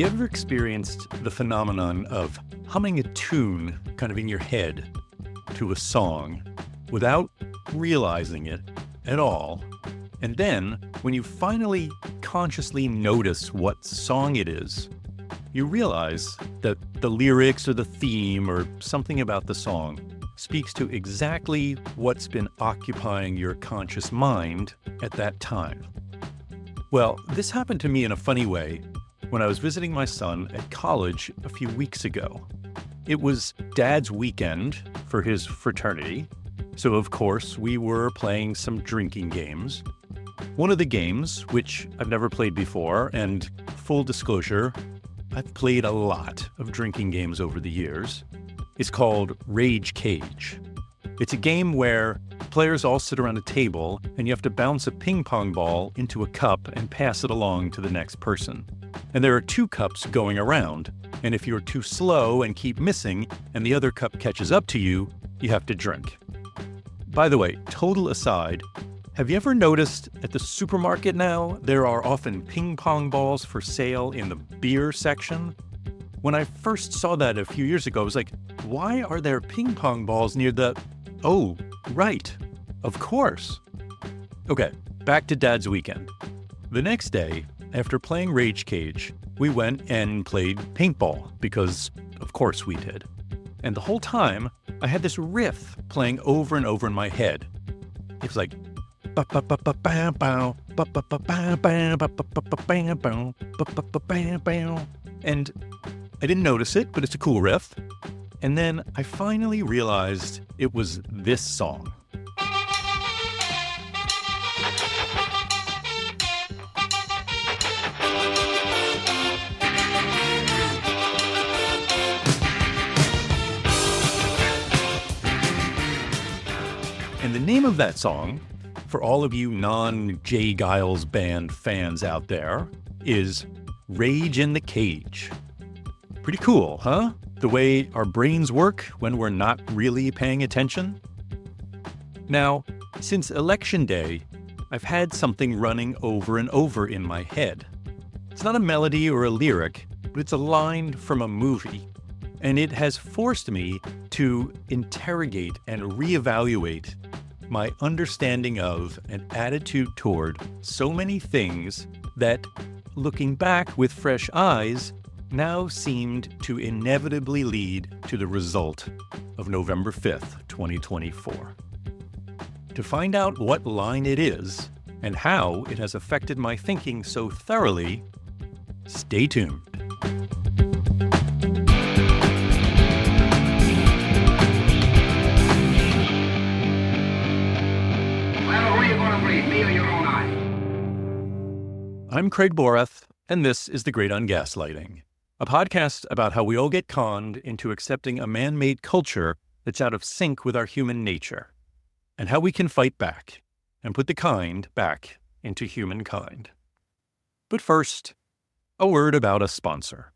you ever experienced the phenomenon of humming a tune kind of in your head to a song without realizing it at all? And then, when you finally consciously notice what song it is, you realize that the lyrics or the theme or something about the song speaks to exactly what's been occupying your conscious mind at that time. Well, this happened to me in a funny way when I was visiting my son at college a few weeks ago. It was Dad's weekend for his fraternity, so of course we were playing some drinking games. One of the games, which I've never played before, and full disclosure, I've played a lot of drinking games over the years, is called Rage Cage. It's a game where players all sit around a table and you have to bounce a ping pong ball into a cup and pass it along to the next person. And there are two cups going around, and if you're too slow and keep missing and the other cup catches up to you, you have to drink. By the way, total aside, have you ever noticed at the supermarket now, there are often ping pong balls for sale in the beer section? When I first saw that a few years ago, I was like, why are there ping pong balls near the... Oh, right, of course. Okay, back to Dad's weekend. The next day, after playing Rage Cage, we went and played paintball, because of course we did. And the whole time, I had this riff playing over and over in my head. It was like... And I didn't notice it, but it's a cool riff. And then I finally realized it was this song. And the name of that song, for all of you non-Jay Giles Band fans out there, is Rage in the Cage. Pretty cool, huh? The way our brains work when we're not really paying attention. Now, since Election Day, I've had something running over and over in my head. It's not a melody or a lyric, but it's a line from a movie. And it has forced me to interrogate and reevaluate my understanding of and attitude toward so many things that, looking back with fresh eyes, now seemed to inevitably lead to the result of November 5th, 2024. To find out what line it is and how it has affected my thinking so thoroughly, stay tuned. Well, who are you going to believe, me or your own eye? I'm Craig Borath, and this is The Great Ungaslighting, a podcast about how we all get conned into accepting a man-made culture that's out of sync with our human nature, and how we can fight back and put the kind back into humankind. But first, a word about a sponsor.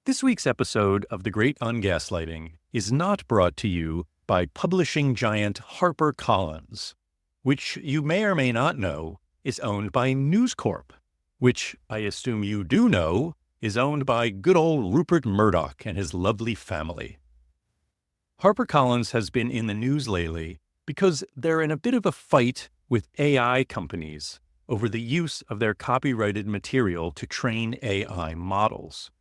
This week's episode of The Great Ungaslighting is not brought to you by publishing giant HarperCollins, which you may or may not know is owned by News Corp, which I assume you do know is owned by good old Rupert Murdoch and his lovely family. HarperCollins has been in the news lately because they're in a bit of a fight with AI companies over the use of their copyrighted material to train AI models.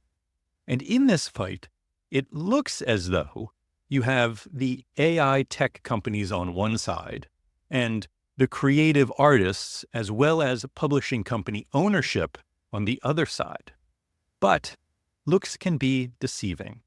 And in this fight, it looks as though you have the AI tech companies on one side and the creative artists as well as publishing company ownership on the other side. But looks can be deceiving.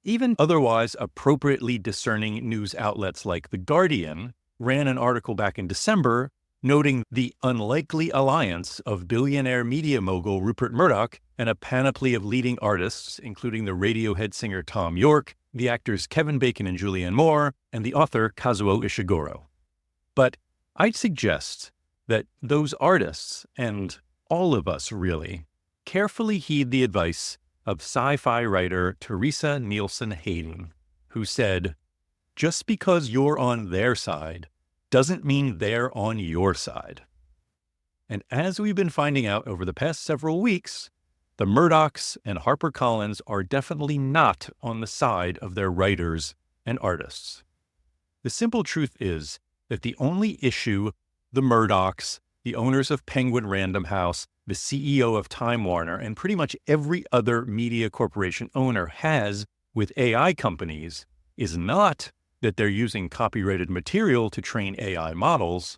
Even otherwise appropriately discerning news outlets like The Guardian ran an article back in December noting the unlikely alliance of billionaire media mogul Rupert Murdoch and a panoply of leading artists, including the Radiohead singer Thom Yorke, the actors Kevin Bacon and Julianne Moore, and the author Kazuo Ishiguro. But I'd suggest that those artists, and all of us really, carefully heed the advice of sci-fi writer Teresa Nielsen Hayden, who said, "Just because you're on their side doesn't mean they're on your side." And as we've been finding out over the past several weeks, The Murdochs and HarperCollins are definitely not on the side of their writers and artists. The simple truth is that the only issue the Murdochs, the owners of Penguin Random House, the CEO of Time Warner, and pretty much every other media corporation owner has with AI companies is not that they're using copyrighted material to train AI models.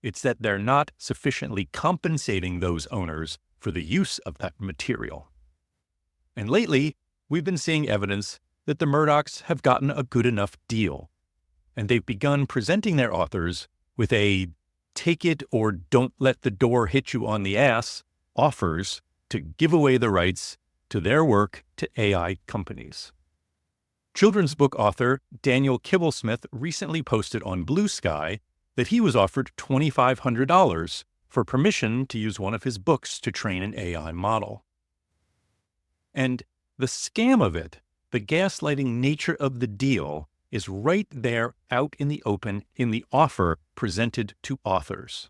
It's that they're not sufficiently compensating those owners for the use of that material. And lately, we've been seeing evidence that the Murdochs have gotten a good enough deal, and they've begun presenting their authors with a take it or don't let the door hit you on the ass offers to give away the rights to their work to AI companies. Children's book author Daniel Kibblesmith recently posted on Blue Sky that he was offered $2,500 for permission to use one of his books to train an AI model. And the scam of it, the gaslighting nature of the deal, is right there out in the open in the offer presented to authors.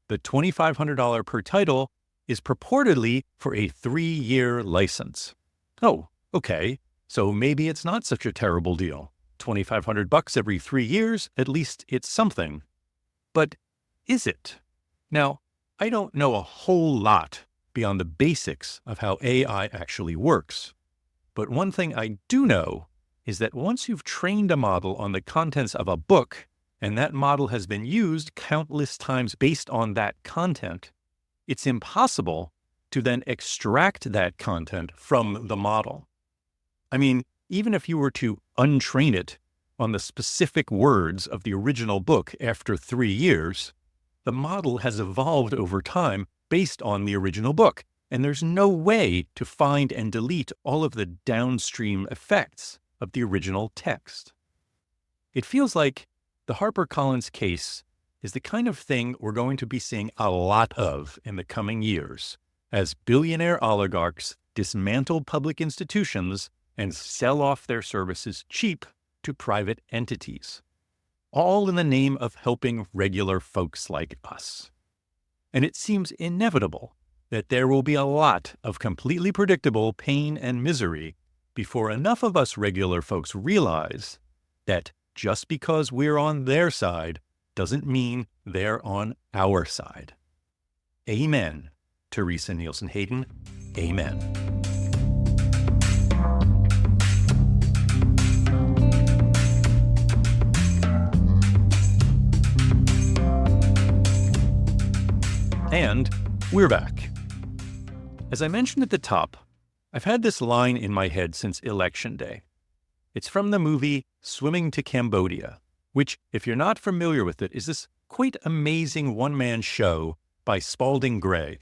The $2,500 per title is purportedly for a 3-year license. Oh, okay, so maybe it's not such a terrible deal. $2,500 every 3 years, at least it's something. But is it? Now, I don't know a whole lot beyond the basics of how AI actually works. But one thing I do know is that once you've trained a model on the contents of a book, and that model has been used countless times based on that content, it's impossible to then extract that content from the model. I mean, even if you were to untrain it on the specific words of the original book after 3 years, the model has evolved over time based on the original book, and there's no way to find and delete all of the downstream effects of the original text. It feels like the HarperCollins case is the kind of thing we're going to be seeing a lot of in the coming years, as billionaire oligarchs dismantle public institutions and sell off their services cheap to private entities, all in the name of helping regular folks like us. And it seems inevitable that there will be a lot of completely predictable pain and misery before enough of us regular folks realize that just because we're on their side doesn't mean they're on our side. Amen, Teresa Nielsen Hayden. Amen. And we're back. As I mentioned at the top, I've had this line in my head since Election Day. It's from the movie Swimming to Cambodia, which, if you're not familiar with it, is this quite amazing one-man show by Spalding Gray,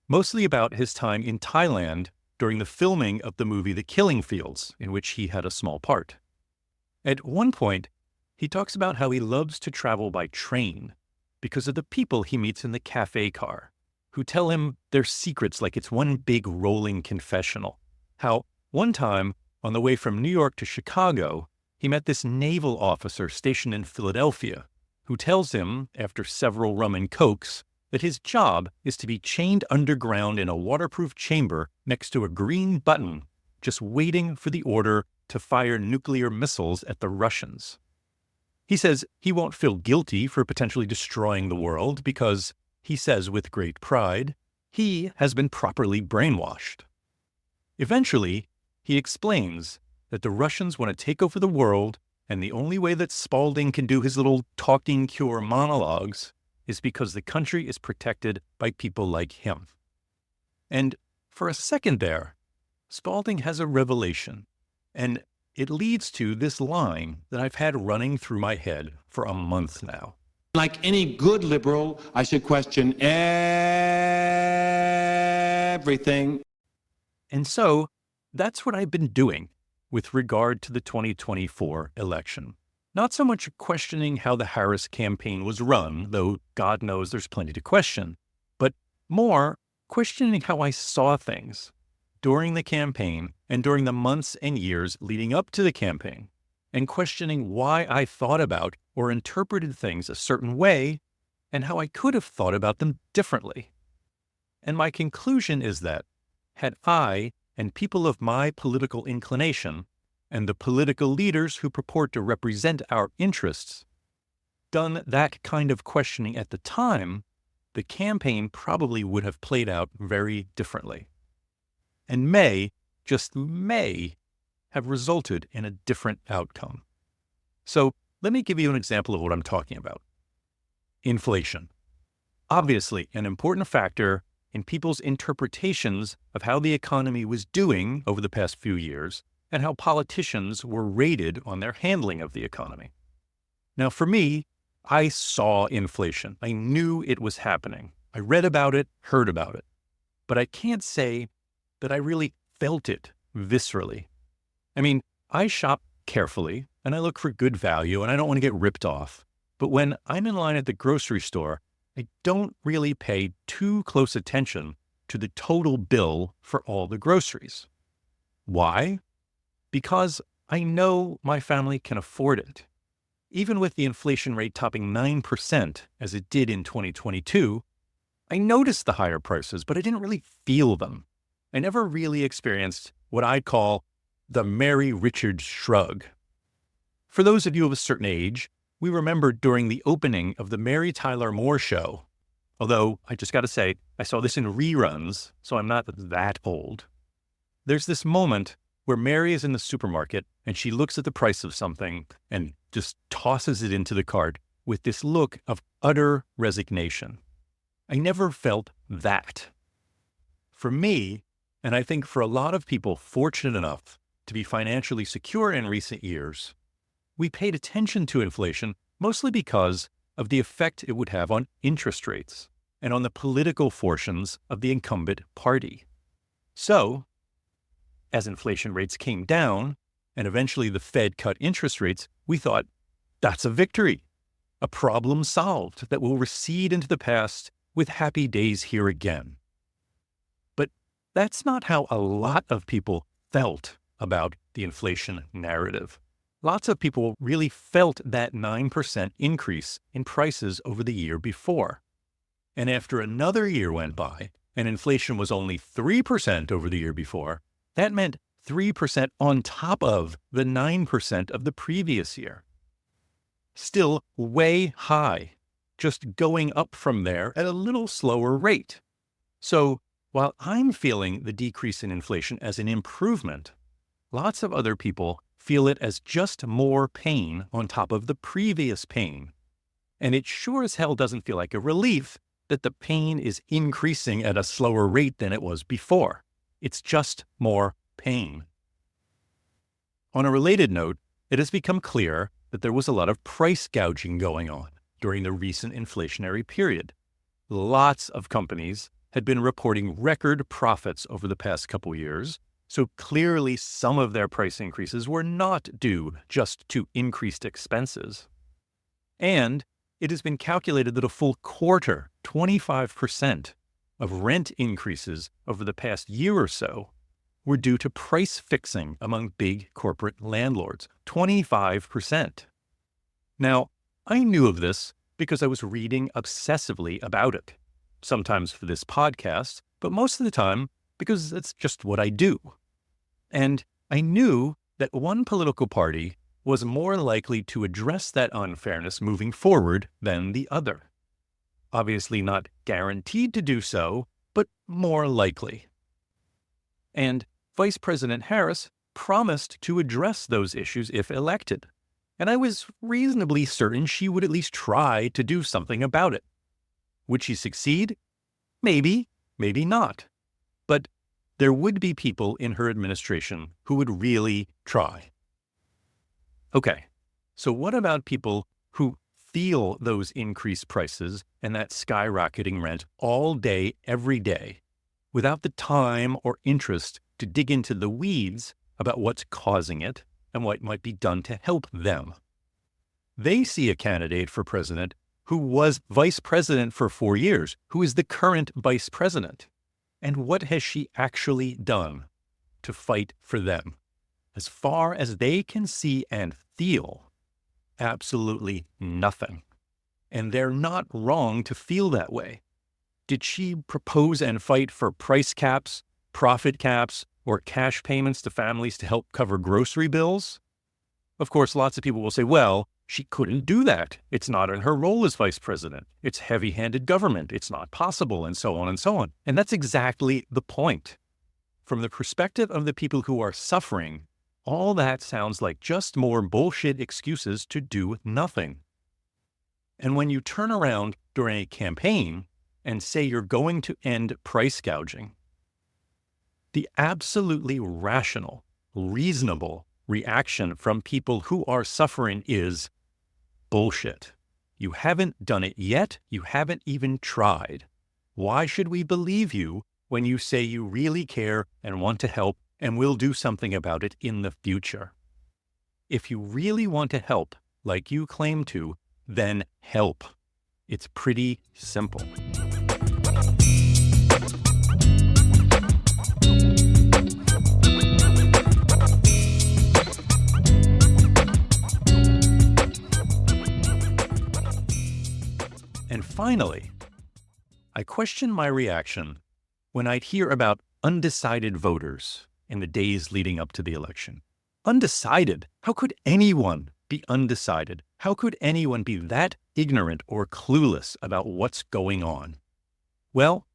mostly about his time in Thailand during the filming of the movie The Killing Fields, in which he had a small part. At one point, he talks about how he loves to travel by train because of the people he meets in the cafe car, who tell him their secrets like it's one big rolling confessional. How one time, on the way from New York to Chicago, he met this naval officer stationed in Philadelphia, who tells him, after several rum and cokes, that his job is to be chained underground in a waterproof chamber next to a green button, just waiting for the order to fire nuclear missiles at the Russians. He says he won't feel guilty for potentially destroying the world because, he says with great pride, he has been properly brainwashed. Eventually, he explains that the Russians want to take over the world, and the only way that Spalding can do his little talking cure monologues is because the country is protected by people like him. And for a second there, Spalding has a revelation, and it leads to this line that I've had running through my head for a month now. Like any good liberal, I should question everything. And so that's what I've been doing with regard to the 2024 election. Not so much questioning how the Harris campaign was run, though God knows there's plenty to question, but more questioning how I saw things during the campaign and during the months and years leading up to the campaign, and questioning why I thought about or interpreted things a certain way and how I could have thought about them differently. And my conclusion is that had I and people of my political inclination and the political leaders who purport to represent our interests done that kind of questioning at the time, the campaign probably would have played out very differently, and may, just may, have resulted in a different outcome. So let me give you an example of what I'm talking about. Inflation. Obviously, an important factor in people's interpretations of how the economy was doing over the past few years and how politicians were rated on their handling of the economy. Now, for me, I saw inflation. I knew it was happening. I read about it, heard about it. But I can't say that I really felt it viscerally. I mean, I shop carefully and I look for good value and I don't want to get ripped off. But when I'm in line at the grocery store, I don't really pay too close attention to the total bill for all the groceries. Why? Because I know my family can afford it. Even with the inflation rate topping 9%, as it did in 2022, I noticed the higher prices, but I didn't really feel them. I never really experienced what I'd call the Mary Richards shrug. For those of you of a certain age, we remember during the opening of the Mary Tyler Moore Show, although I just got to say, I saw this in reruns, so I'm not that old. There's this moment where Mary is in the supermarket and she looks at the price of something and just tosses it into the cart with this look of utter resignation. I never felt that. For me, and I think for a lot of people fortunate enough to be financially secure in recent years, we paid attention to inflation mostly because of the effect it would have on interest rates and on the political fortunes of the incumbent party. So, as inflation rates came down and eventually the Fed cut interest rates, we thought, that's a victory, a problem solved that will recede into the past with happy days here again. But that's not how a lot of people felt about the inflation narrative. Lots of people really felt that 9% increase in prices over the year before. And after another year went by and inflation was only 3% over the year before, that meant 3% on top of the 9% of the previous year. Still way high, just going up from there at a little slower rate. So while I'm feeling the decrease in inflation as an improvement, lots of other people feel it as just more pain on top of the previous pain. And it sure as hell doesn't feel like a relief that the pain is increasing at a slower rate than it was before. It's just more pain. On a related note, it has become clear that there was a lot of price gouging going on during the recent inflationary period. Lots of companies had been reporting record profits over the past couple years, so clearly some of their price increases were not due just to increased expenses. And it has been calculated that a full quarter, 25%, of rent increases over the past year or so were due to price fixing among big corporate landlords, 25%. Now, I knew of this because I was reading obsessively about it, sometimes for this podcast, but most of the time because it's just what I do. And I knew that one political party was more likely to address that unfairness moving forward than the other. Obviously not guaranteed to do so, but more likely. And Vice President Harris promised to address those issues if elected, and I was reasonably certain she would at least try to do something about it. Would she succeed? Maybe, maybe not. But there would be people in her administration who would really try. Okay, so what about people who feel those increased prices and that skyrocketing rent all day, every day, without the time or interest to dig into the weeds about what's causing it and what might be done to help them? They see a candidate for president who was vice president for 4 years, who is the current vice president. And what has she actually done to fight for them? As far as they can see and feel, absolutely nothing. And they're not wrong to feel that way. Did she propose and fight for price caps profit caps, or cash payments to families to help cover grocery bills? Of course, lots of people will say, well, she couldn't do that. It's not in her role as vice president. It's heavy-handed government. It's not possible, and so on and so on. And that's exactly the point. From the perspective of the people who are suffering, all that sounds like just more bullshit excuses to do nothing. And when you turn around during a campaign and say you're going to end price gouging, the absolutely rational, reasonable reaction from people who are suffering is bullshit. You haven't done it yet. You haven't even tried. Why should we believe you when you say you really care and want to help and will do something about it in the future? If you really want to help, like you claim to, then help. It's pretty simple. And finally, I question my reaction when I'd hear about undecided voters in the days leading up to the election. Undecided? How could anyone be undecided? How could anyone be that ignorant or clueless about what's going on? Well,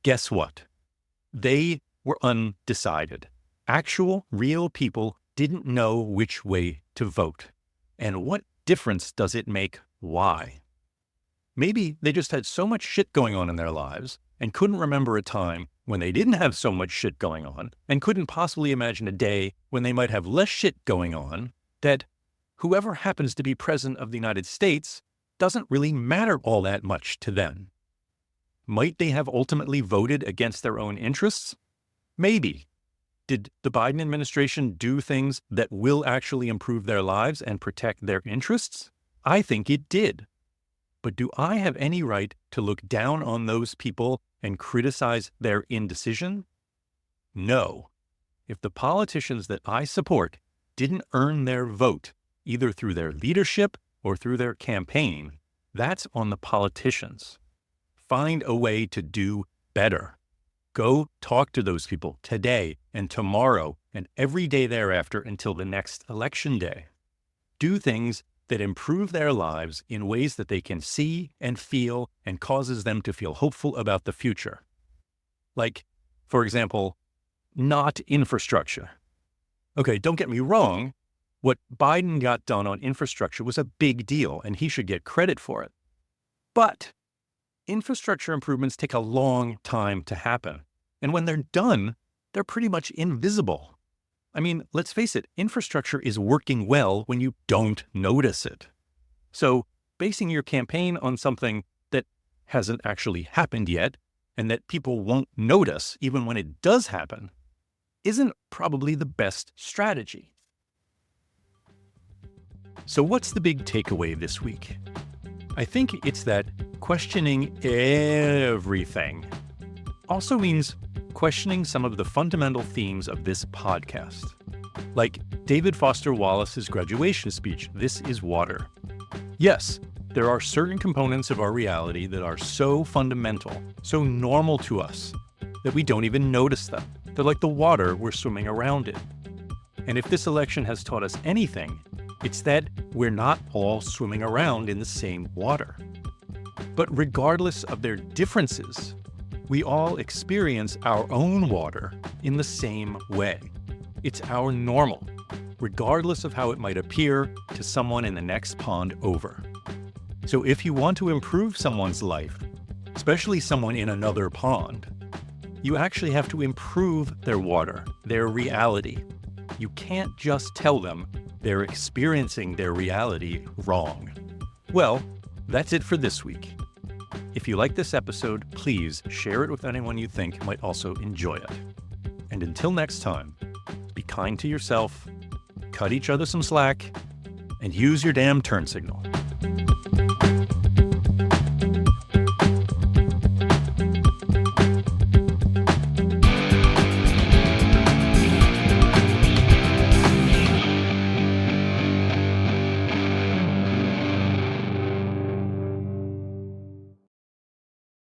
guess what? They were undecided. Actual, real people didn't know which way to vote. And what difference does it make why? Maybe they just had so much shit going on in their lives and couldn't remember a time when they didn't have so much shit going on and couldn't possibly imagine a day when they might have less shit going on, that whoever happens to be president of the United States doesn't really matter all that much to them. Might they have ultimately voted against their own interests? Maybe. Did the Biden administration do things that will actually improve their lives and protect their interests? I think it did. But do I have any right to look down on those people and criticize their indecision? No. If the politicians that I support didn't earn their vote, either through their leadership or through their campaign, that's on the politicians. Find a way to do better. Go talk to those people today and tomorrow and every day thereafter until the next election day. Do things that improve their lives in ways that they can see and feel and causes them to feel hopeful about the future. Like, for example, not infrastructure. Okay, don't get me wrong. What Biden got done on infrastructure was a big deal, and he should get credit for it. But infrastructure improvements take a long time to happen. And when they're done, they're pretty much invisible. I mean, let's face it, infrastructure is working well when you don't notice it. So basing your campaign on something that hasn't actually happened yet and that people won't notice even when it does happen isn't probably the best strategy. So what's the big takeaway this week? I think it's that questioning everything also means questioning some of the fundamental themes of this podcast. Like David Foster Wallace's graduation speech, "This is water." Yes, there are certain components of our reality that are so fundamental, so normal to us, that we don't even notice them. They're like the water we're swimming around in. And if this election has taught us anything, it's that we're not all swimming around in the same water. But regardless of their differences, we all experience our own water in the same way. It's our normal, regardless of how it might appear to someone in the next pond over. So if you want to improve someone's life, especially someone in another pond, you actually have to improve their water, their reality. You can't just tell them they're experiencing their reality wrong. Well, that's it for this week. If you like this episode, please share it with anyone you think might also enjoy it. And until next time, be kind to yourself, cut each other some slack, and use your damn turn signal.